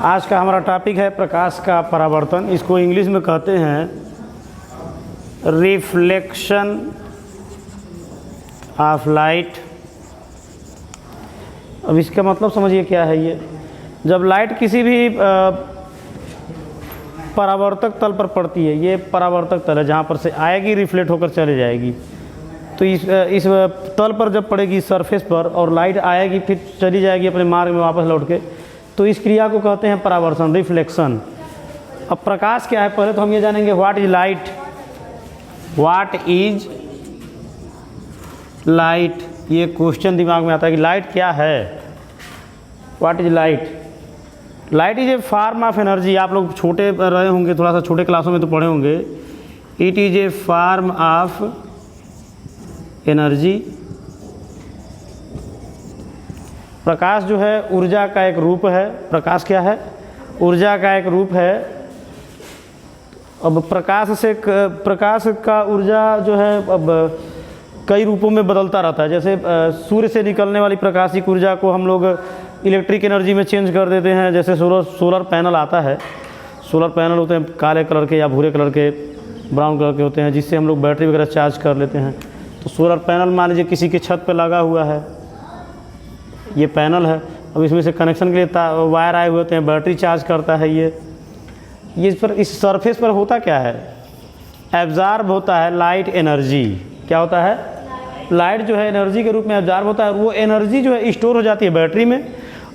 आज का हमारा टॉपिक है प्रकाश का परावर्तन। इसको इंग्लिश में कहते हैं रिफ्लेक्शन ऑफ लाइट। अब इसका मतलब समझिए क्या है। ये जब लाइट किसी भी परावर्तक तल पर पड़ती है, ये परावर्तक तल है जहाँ पर से आएगी रिफ्लेक्ट होकर चले जाएगी। तो इस तल पर जब पड़ेगी सरफेस पर और लाइट आएगी फिर चली जाएगी अपने मार्ग में वापस लौट के, तो इस क्रिया को कहते हैं परावर्तन, रिफ्लेक्शन। अब प्रकाश क्या है, पहले तो हम ये जानेंगे what is light. What is light, ये क्वेश्चन दिमाग में आता है कि लाइट क्या है। What is light. Light is a form of energy. आप लोग छोटे रहे होंगे, थोड़ा सा छोटे क्लासों में तो पढ़े होंगे। It is a form of energy. प्रकाश जो है ऊर्जा का एक रूप है। प्रकाश क्या है, ऊर्जा का एक रूप है। अब प्रकाश का ऊर्जा जो है अब कई रूपों में बदलता रहता है। जैसे सूर्य से निकलने वाली प्रकाशिक ऊर्जा को हम लोग इलेक्ट्रिक एनर्जी में चेंज कर देते हैं। जैसे सोलर पैनल आता है। सोलर पैनल होते हैं काले कलर के या भूरे कलर के, ब्राउन कलर के होते हैं, जिससे हम लोग बैटरी वगैरह चार्ज कर लेते हैं। तो सोलर पैनल मान लीजिए किसी के छत पे लगा हुआ है, ये पैनल है। अब इसमें से कनेक्शन के लिए वायर आए हुए होते हैं, बैटरी चार्ज करता है। ये पर इस सरफेस पर होता क्या है, एब्जॉर्ब होता है लाइट एनर्जी। क्या होता है, लाइट जो है एनर्जी के रूप में एब्जॉर्ब होता है। वो एनर्जी जो है स्टोर हो जाती है बैटरी में,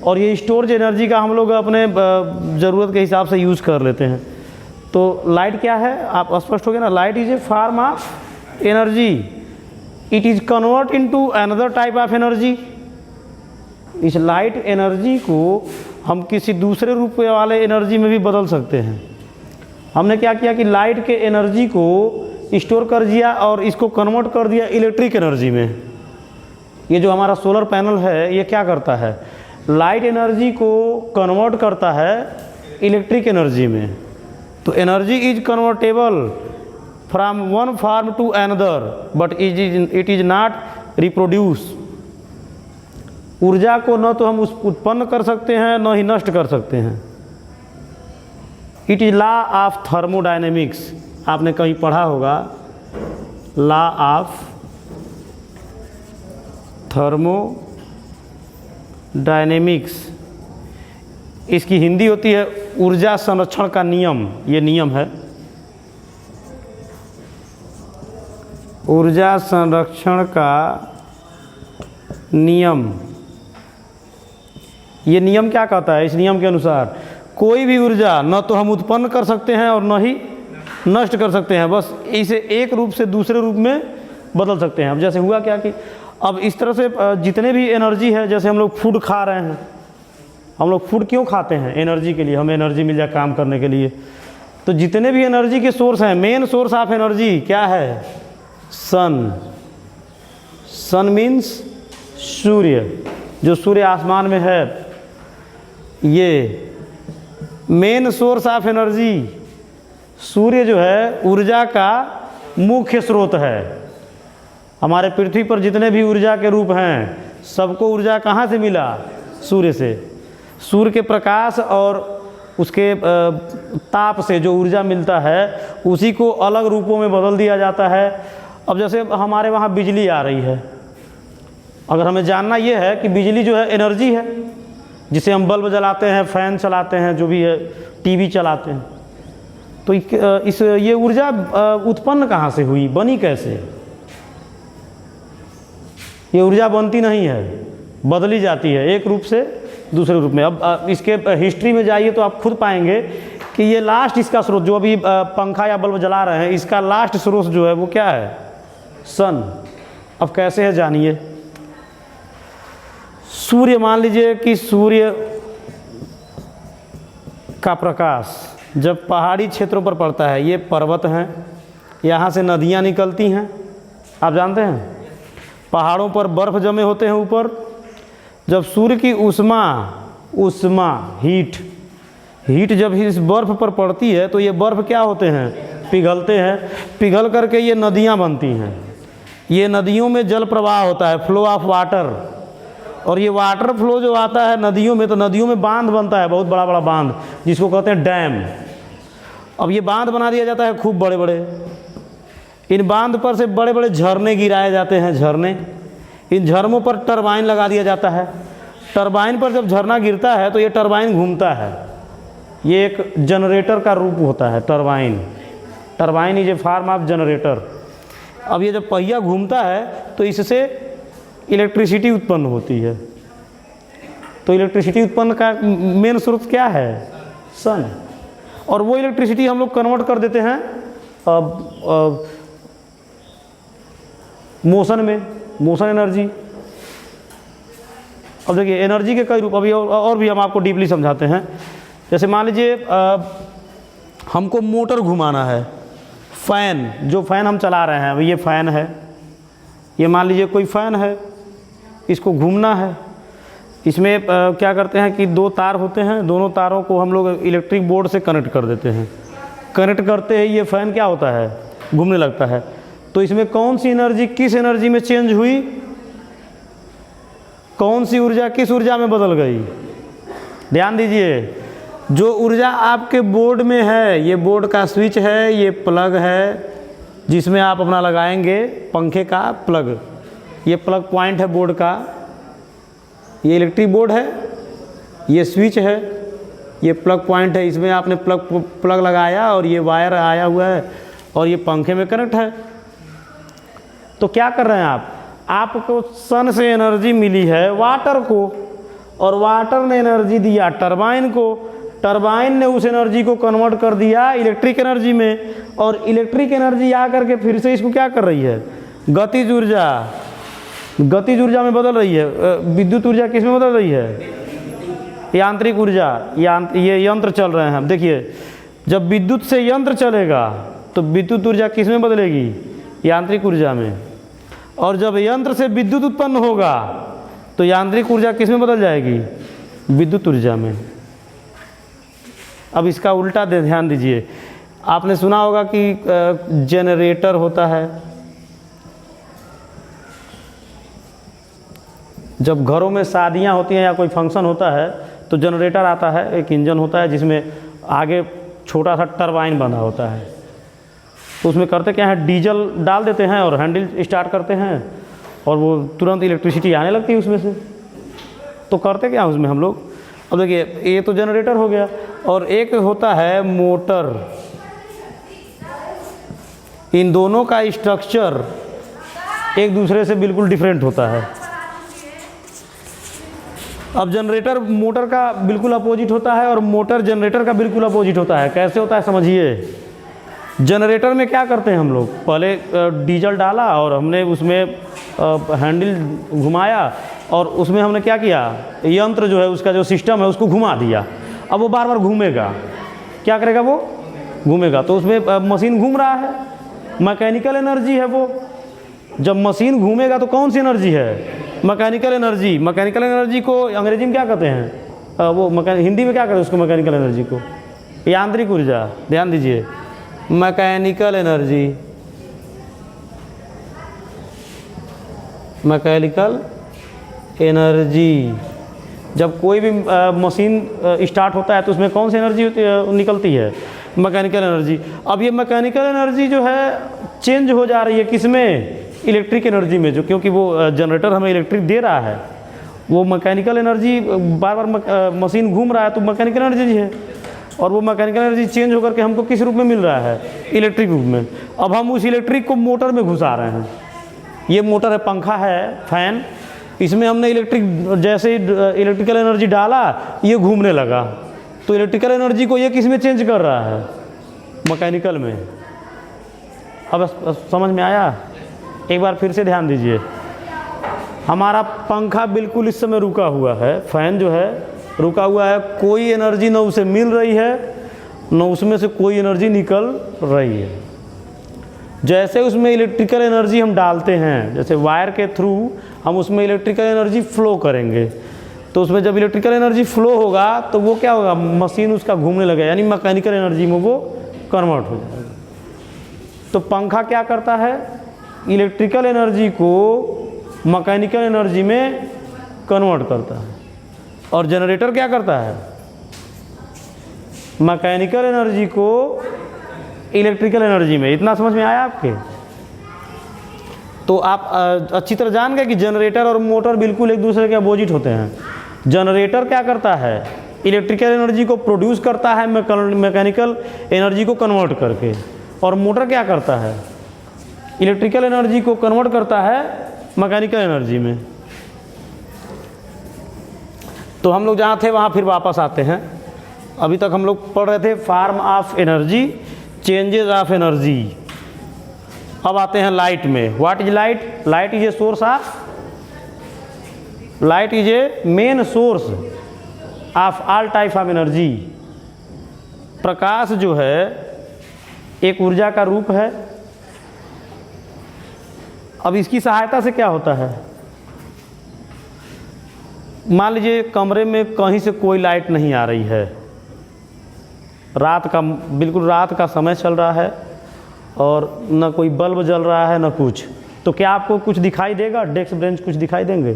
और ये स्टोर एनर्जी का हम लोग अपने ज़रूरत के हिसाब से यूज़ कर लेते हैं। तो लाइट क्या है, आप स्पष्ट हो गया ना। Light is a form of energy. It is convert into another type of energy. इस लाइट एनर्जी को हम किसी दूसरे रूप वाले एनर्जी में भी बदल सकते हैं। हमने क्या किया कि लाइट के एनर्जी को स्टोर कर दिया और इसको कन्वर्ट कर दिया इलेक्ट्रिक एनर्जी में। ये जो हमारा सोलर पैनल है, ये क्या करता है, लाइट एनर्जी को कन्वर्ट करता है इलेक्ट्रिक एनर्जी में। तो energy is convertible from one form to another but it is not reproduce. ऊर्जा को न तो हम उत्पन्न कर सकते हैं न ही नष्ट कर सकते हैं। It is law of thermodynamics. आपने कहीं पढ़ा होगा लॉ ऑफ थर्मोडायनेमिक्स। इसकी हिंदी होती है ऊर्जा संरक्षण का नियम। ये नियम है ऊर्जा संरक्षण का नियम। ये नियम क्या कहता है, इस नियम के अनुसार कोई भी ऊर्जा न तो हम उत्पन्न कर सकते हैं और न ही नष्ट कर सकते हैं, बस इसे एक रूप से दूसरे रूप में बदल सकते हैं। अब जैसे हुआ क्या कि अब इस तरह से जितने भी एनर्जी है, जैसे हम लोग फूड खा रहे हैं, हम लोग फूड क्यों खाते हैं, एनर्जी के लिए, हमें एनर्जी मिल जाए काम करने के लिए। तो जितने भी एनर्जी के सोर्स हैं, मेन सोर्स ऑफ एनर्जी क्या है, सन। सन मीन्स सूर्य। जो सूर्य आसमान में है, ये मेन सोर्स ऑफ एनर्जी। सूर्य जो है ऊर्जा का मुख्य स्रोत है। हमारे पृथ्वी पर जितने भी ऊर्जा के रूप हैं, सबको ऊर्जा कहाँ से मिला, सूर्य से। सूर्य के प्रकाश और उसके ताप से जो ऊर्जा मिलता है, उसी को अलग रूपों में बदल दिया जाता है। अब जैसे हमारे वहाँ बिजली आ रही है, अगर हमें जानना ये है कि बिजली जो है एनर्जी है, जिसे हम बल्ब जलाते हैं, फैन चलाते हैं, जो भी है, टीवी चलाते हैं, तो ये ऊर्जा उत्पन्न कहाँ से हुई, बनी कैसे। ये ऊर्जा बनती नहीं है, बदली जाती है एक रूप से दूसरे रूप में। अब इसके हिस्ट्री में जाइए तो आप खुद पाएंगे कि ये लास्ट इसका स्रोत, जो अभी पंखा या बल्ब जला रहे हैं, इसका लास्ट स्रोत जो है वो क्या है, सन। अब कैसे है जानिए। सूर्य, मान लीजिए कि सूर्य का प्रकाश जब पहाड़ी क्षेत्रों पर पड़ता है, ये पर्वत हैं, यहाँ से नदियाँ निकलती हैं, आप जानते हैं, पहाड़ों पर बर्फ़ जमे होते हैं ऊपर। जब सूर्य की उष्मा हीट जब इस बर्फ़ पर पड़ती है, तो ये बर्फ़ क्या होते हैं, पिघलते हैं। पिघल करके ये नदियाँ बनती हैं। ये नदियों में जल प्रवाह होता है, फ्लो ऑफ वाटर। और ये वाटर फ्लो जो आता है नदियों में, तो नदियों में बांध बनता है, बहुत बड़ा बड़ा बांध जिसको कहते हैं डैम। अब ये बांध बना दिया जाता है खूब बड़े बड़े, इन बांध पर से बड़े बड़े झरने गिराए जाते हैं, झरने। इन झरनों पर टरबाइन लगा दिया जाता है। टरबाइन पर जब झरना गिरता है तो ये टरबाइन घूमता है, ये एक जनरेटर का रूप होता है turbine. Turbine is a form of generator. अब ये जब पहिया घूमता है तो इससे इलेक्ट्रिसिटी उत्पन्न होती है। तो इलेक्ट्रिसिटी उत्पन्न का मेन स्रोत क्या है? सन। और वो इलेक्ट्रिसिटी हम लोग कन्वर्ट कर देते हैं मोशन में, मोशन एनर्जी। अब देखिए एनर्जी के कई रूप, अभी और भी हम आपको डीपली समझाते हैं। जैसे मान लीजिए हमको मोटर घुमाना है, फ़ैन, जो फ़ैन हम चला रहे हैं, अभी ये फ़ैन है, ये मान लीजिए कोई फ़ैन है, इसको घूमना है। इसमें क्या करते हैं कि दो तार होते हैं, दोनों तारों को हम लोग इलेक्ट्रिक बोर्ड से कनेक्ट कर देते हैं। कनेक्ट करते ही ये फ़ैन क्या होता है? घूमने लगता है। तो इसमें कौन सी एनर्जी किस एनर्जी में चेंज हुई? कौन सी ऊर्जा किस ऊर्जा में बदल गई? ध्यान दीजिए, जो ऊर्जा आपके बोर्ड में है, ये बोर्ड का स्विच है, ये प्लग है जिसमें आप अपना लगाएंगे पंखे का प्लग, ये प्लग पॉइंट है बोर्ड का, ये इलेक्ट्रिक बोर्ड है, ये स्विच है, ये प्लग पॉइंट है, इसमें आपने प्लग लगाया और ये वायर आया हुआ है और ये पंखे में कनेक्ट है। तो क्या कर रहे हैं आप? आपको सन से एनर्जी मिली है वाटर को, और वाटर ने एनर्जी दिया टरबाइन को, टरबाइन ने उस एनर्जी को कन्वर्ट कर दिया इलेक्ट्रिक एनर्जी में, और इलेक्ट्रिक एनर्जी आकर के फिर से इसको क्या कर रही है? गतिज ऊर्जा, गतिज ऊर्जा में बदल रही है। विद्युत ऊर्जा किस में बदल रही है? यांत्रिक ऊर्जा। ये यंत्र चल रहे हैं, देखिए जब विद्युत से यंत्र चलेगा तो विद्युत ऊर्जा किस में बदलेगी? यांत्रिक ऊर्जा में। और जब यंत्र से विद्युत उत्पन्न होगा तो यांत्रिक ऊर्जा किस में बदल जाएगी? विद्युत ऊर्जा में। अब इसका उल्टा ध्यान दीजिए, आपने सुना होगा कि जनरेटर होता है। जब घरों में शादियां होती हैं या कोई फंक्शन होता है तो जनरेटर आता है, एक इंजन होता है जिसमें आगे छोटा सा टरबाइन बंधा होता है। तो उसमें करते क्या है, डीजल डाल देते हैं और हैंडल स्टार्ट करते हैं और वो तुरंत इलेक्ट्रिसिटी आने लगती है उसमें से। तो करते क्या उसमें हम लोग, अब देखिए ये तो जनरेटर हो गया, और एक होता है मोटर। इन दोनों का स्ट्रक्चर एक दूसरे से बिल्कुल डिफरेंट होता है। अब जनरेटर मोटर का बिल्कुल अपोजिट होता है और मोटर जनरेटर का बिल्कुल अपोजिट होता है। कैसे होता है समझिए। जनरेटर में क्या करते हैं हम लोग, पहले डीजल डाला और हमने उसमें हैंडल घुमाया और उसमें हमने क्या किया, यंत्र जो है उसका जो सिस्टम है उसको घुमा दिया। अब वो बार बार घूमेगा, क्या करेगा, वो घूमेगा। तो उसमें मशीन घूम रहा है, मैकेनिकल एनर्जी है वो। जब मशीन घूमेगा तो कौन सी एनर्जी है? Mechanical energy. मैकेनिकल एनर्जी को अंग्रेजी में क्या कहते हैं, हिंदी में क्या कहते हैं उसको, मैकेनिकल एनर्जी को यांत्रिक ऊर्जा। ध्यान दीजिए, मैकेनिकल एनर्जी, मैकेनिकल एनर्जी। जब कोई भी मशीन स्टार्ट होता है तो उसमें कौन सी एनर्जी निकलती है? Mechanical energy. अब ये मैकेनिकल एनर्जी जो है चेंज हो जा रही है किसमें? इलेक्ट्रिक एनर्जी में, जो क्योंकि वो जनरेटर हमें इलेक्ट्रिक दे रहा है। वो मैकेनिकल एनर्जी बार बार मशीन घूम रहा है तो मैकेनिकल एनर्जी है, और वो मैकेनिकल एनर्जी चेंज होकर के हमको किस रूप में मिल रहा है? इलेक्ट्रिक रूप में। अब हम उस इलेक्ट्रिक को मोटर में घुसा रहे हैं। ये मोटर है, पंखा है, फैन, इसमें हमने जैसे ही इलेक्ट्रिकल एनर्जी डाला ये घूमने लगा। तो इलेक्ट्रिकल एनर्जी को ये किस में चेंज कर रहा है? मैकेनिकल में। अब समझ में आया? एक बार फिर से ध्यान दीजिए, हमारा पंखा बिल्कुल इस समय रुका हुआ है, फैन जो है रुका हुआ है, कोई एनर्जी न उसे मिल रही है न उसमें से कोई एनर्जी निकल रही है। जैसे उसमें इलेक्ट्रिकल एनर्जी हम डालते हैं, जैसे वायर के थ्रू हम उसमें इलेक्ट्रिकल एनर्जी फ्लो करेंगे, तो उसमें जब इलेक्ट्रिकल एनर्जी फ्लो होगा तो वो क्या होगा, मशीन उसका घूमने लगेगा, यानी मैकेनिकल एनर्जी में वो कन्वर्ट हो जाएगा। तो पंखा क्या करता है, इलेक्ट्रिकल एनर्जी को मैकेनिकल एनर्जी में कन्वर्ट करता है। और जनरेटर क्या करता है? मैकेनिकल एनर्जी को इलेक्ट्रिकल एनर्जी में। इतना समझ में आया आपके? तो आप अच्छी तरह जान गए कि जनरेटर और मोटर बिल्कुल एक दूसरे के अपोजिट होते हैं। जनरेटर क्या करता है? इलेक्ट्रिकल एनर्जी को प्रोड्यूस करता है मैकेनिकल एनर्जी को कन्वर्ट करके। और मोटर क्या करता है? इलेक्ट्रिकल एनर्जी को कन्वर्ट करता है मैकेनिकल एनर्जी में। तो हम लोग जहाँ थे वहाँ फिर वापस आते हैं। अभी तक हम लोग पढ़ रहे थे form of energy, changes of energy. अब आते हैं लाइट में। What is light? Light is a source of, light is a main source of all type of energy. प्रकाश जो है एक ऊर्जा का रूप है। अब इसकी सहायता से क्या होता है? मान लीजिए कमरे में कहीं से कोई लाइट नहीं आ रही है, रात का, बिल्कुल रात का समय चल रहा है और न कोई बल्ब जल रहा है न कुछ, तो क्या आपको कुछ दिखाई देगा? डेस्क बेंच कुछ दिखाई देंगे?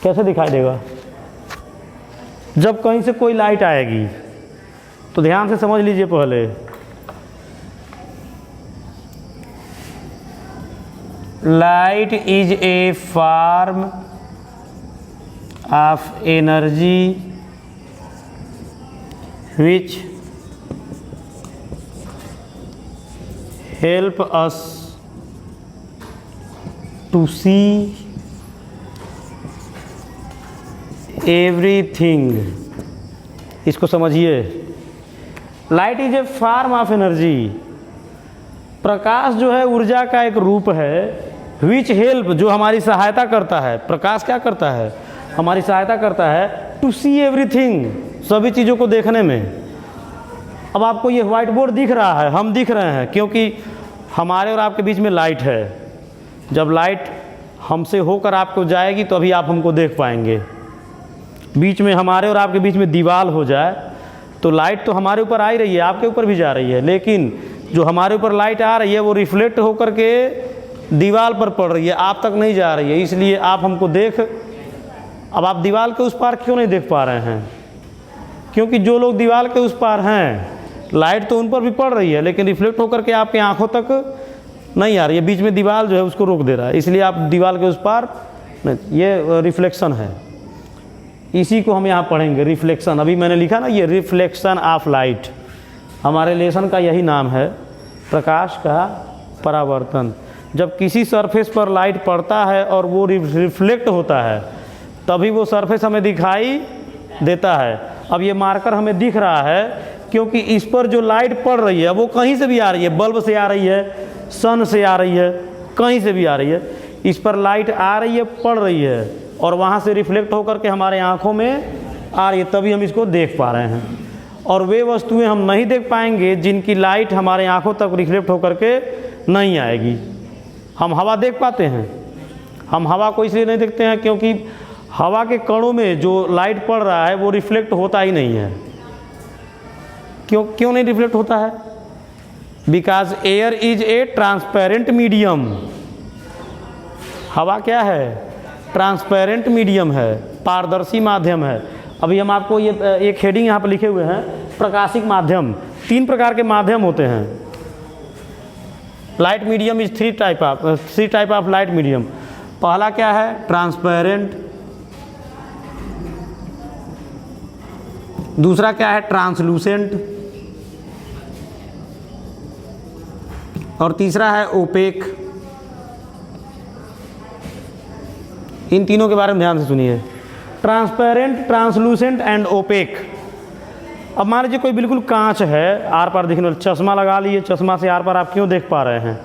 कैसे दिखाई देगा? जब कहीं से कोई लाइट आएगी। तो ध्यान से समझ लीजिए पहले, light is a form of energy which help us to see everything। इसको समझिए, light is a form of energy. प्रकाश जो है ऊर्जा का एक रूप है, विच हेल्प, जो हमारी सहायता करता है। प्रकाश क्या करता है? हमारी सहायता करता है टू सी एवरीथिंग, सभी चीज़ों को देखने में। अब आपको ये व्हाइट बोर्ड दिख रहा है, हम दिख रहे हैं क्योंकि हमारे और आपके बीच में लाइट है। जब लाइट हमसे होकर आपको जाएगी तो अभी आप हमको देख पाएंगे। बीच में हमारे और आपके बीच में दीवार हो जाए तो लाइट तो हमारे ऊपर आ ही रही है, आपके ऊपर भी जा रही है, लेकिन जो हमारे ऊपर लाइट आ रही है वो रिफ्लेक्ट होकर के दीवार पर पड़ रही है, आप तक नहीं जा रही है। इसलिए आप हमको देख, अब आप दीवार के उस पार क्यों नहीं देख पा रहे हैं? क्योंकि जो लोग दीवार के उस पार हैं, लाइट तो उन पर भी पड़ रही है लेकिन रिफ्लेक्ट होकर के आपकी आंखों तक नहीं आ रही है। बीच में दीवार जो है उसको रोक दे रहा है, इसलिए आप दीवार के उस पार नहीं, ये रिफ्लेक्शन है। इसी को हम यहाँ पढ़ेंगे, रिफ्लेक्शन। अभी मैंने लिखा ना ये रिफ्लेक्शन ऑफ लाइट, हमारे लेसन का यही नाम है, प्रकाश का परावर्तन। जब किसी सरफेस पर लाइट पड़ता है और वो रिफ्लेक्ट होता है तभी वो सरफेस हमें दिखाई देता है। अब ये मार्कर हमें दिख रहा है क्योंकि इस पर जो लाइट पड़ रही है वो कहीं से भी आ रही है, बल्ब से आ रही है, सन से आ रही है, कहीं से भी आ रही है। इस पर लाइट आ रही है, पड़ रही है और वहाँ से रिफ्लेक्ट होकर के हमारे आँखों में आ रही है, तभी हम इसको देख पा रहे हैं। और वे वस्तुएं हम नहीं देख पाएंगे जिनकी लाइट हमारे आँखों तक रिफ्लेक्ट होकर के नहीं आएगी। हम हवा देख पाते हैं, हम हवा को इसलिए नहीं देखते हैं क्योंकि हवा के कणों में जो लाइट पड़ रहा है वो रिफ्लेक्ट होता ही नहीं है। क्यों नहीं रिफ्लेक्ट होता है? Because air is a transparent medium. हवा क्या है? ट्रांसपेरेंट मीडियम है, पारदर्शी माध्यम है। अभी हम आपको ये एक हेडिंग यहाँ पर लिखे हुए हैं, प्रकाशिक माध्यम। 3 प्रकार के माध्यम होते हैं। Light medium is 3 type of light medium. पहला क्या है? ट्रांसपेरेंट। दूसरा क्या है? ट्रांसलूसेंट। और तीसरा है ओपेक। इन तीनों के बारे में ध्यान से सुनिए, ट्रांसपेरेंट, ट्रांसलूसेंट एंड ओपेक। अब मान लीजिए कोई बिल्कुल कांच है, आर पार दिखने वाला, चश्मा लगा लिए, चश्मा से आर पार आप क्यों देख पा रहे हैं?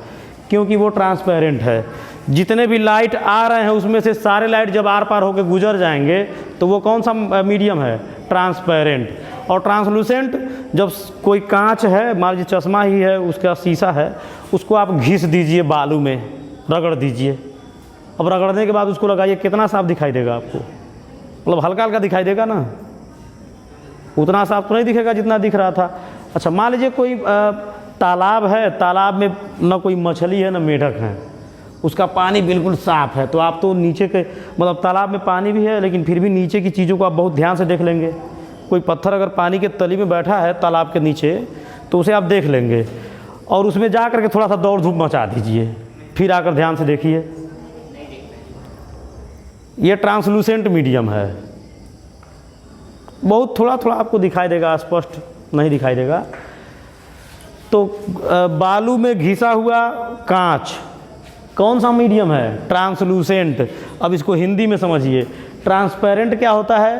क्योंकि वो ट्रांसपेरेंट है। जितने भी लाइट आ रहे हैं उसमें से सारे लाइट जब आर पार होकर गुजर जाएंगे तो वो कौन सा मीडियम है? ट्रांसपेरेंट। और ट्रांसलूसेंट, जब कोई कांच है, मान लीजिए चश्मा ही है, उसका शीशा है, उसको आप घिस दीजिए, बालू में रगड़ दीजिए। अब रगड़ने के बाद उसको लगाइए, कितना साफ दिखाई देगा आपको? मतलब हल्का हल्का दिखाई देगा ना, उतना साफ तो नहीं दिखेगा जितना दिख रहा था। अच्छा, मान लीजिए कोई तालाब है, तालाब में न कोई मछली है न मेढक है, उसका पानी बिल्कुल साफ़ है। तो आप तो नीचे के मतलब तालाब में पानी भी है लेकिन फिर भी नीचे की चीज़ों को आप बहुत ध्यान से देख लेंगे। कोई पत्थर अगर पानी के तली में बैठा है तालाब के नीचे तो उसे आप देख लेंगे और उसमें जा कर के थोड़ा सा दौड़ धूप मचा दीजिए, फिर आकर ध्यान से देखिए। ये ट्रांसलूसेंट मीडियम है, बहुत थोड़ा थोड़ा आपको दिखाई देगा, स्पष्ट नहीं दिखाई देगा। तो बालू में घिसा हुआ कांच कौन सा मीडियम है? ट्रांसलूसेंट। अब इसको हिंदी में समझिए। ट्रांसपेरेंट क्या होता है?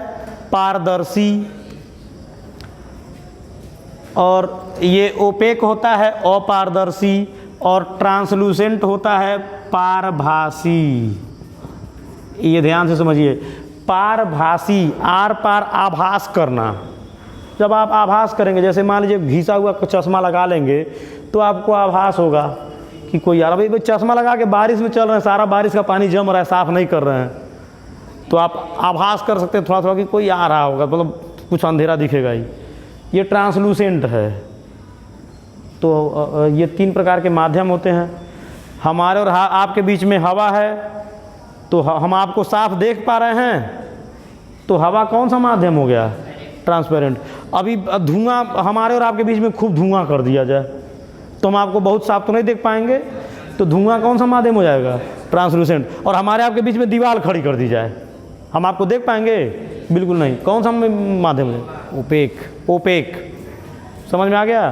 पारदर्शी। और ये ओपेक होता है अपारदर्शी, और ट्रांसलूसेंट होता है पारभासी। ये ध्यान से समझिए। पारभासी, आर पार आभास करना। जब आप आभास करेंगे, जैसे मान लीजिए घिसा हुआ चश्मा लगा लेंगे तो आपको आभास होगा कि कोई यार अभी चश्मा लगा के बारिश में चल रहे हैं, सारा बारिश का पानी जम रहा है, साफ़ नहीं कर रहे हैं, तो आप आभास कर सकते हैं थोड़ा थोड़ा कि कोई आ रहा होगा, मतलब कुछ अंधेरा दिखेगा ही। ये ट्रांसलूसेंट है। तो ये 3 प्रकार के माध्यम होते हैं। हमारे और आपके बीच में हवा है, तो हम आपको साफ देख पा रहे हैं, तो हवा कौन सा माध्यम हो गया? ट्रांसपेरेंट। अभी धुआं, हमारे और आपके बीच में खूब धुआं कर दिया जाए तो हम आपको बहुत साफ तो नहीं देख पाएंगे, तो धुआं कौन सा माध्यम हो जाएगा? ट्रांसलूसेंट। और हमारे आपके बीच में दीवार खड़ी कर दी जाए, हम आपको देख पाएंगे? बिल्कुल नहीं। कौन सा माध्यम है? ओपेक। ओपेक। समझ में आ गया?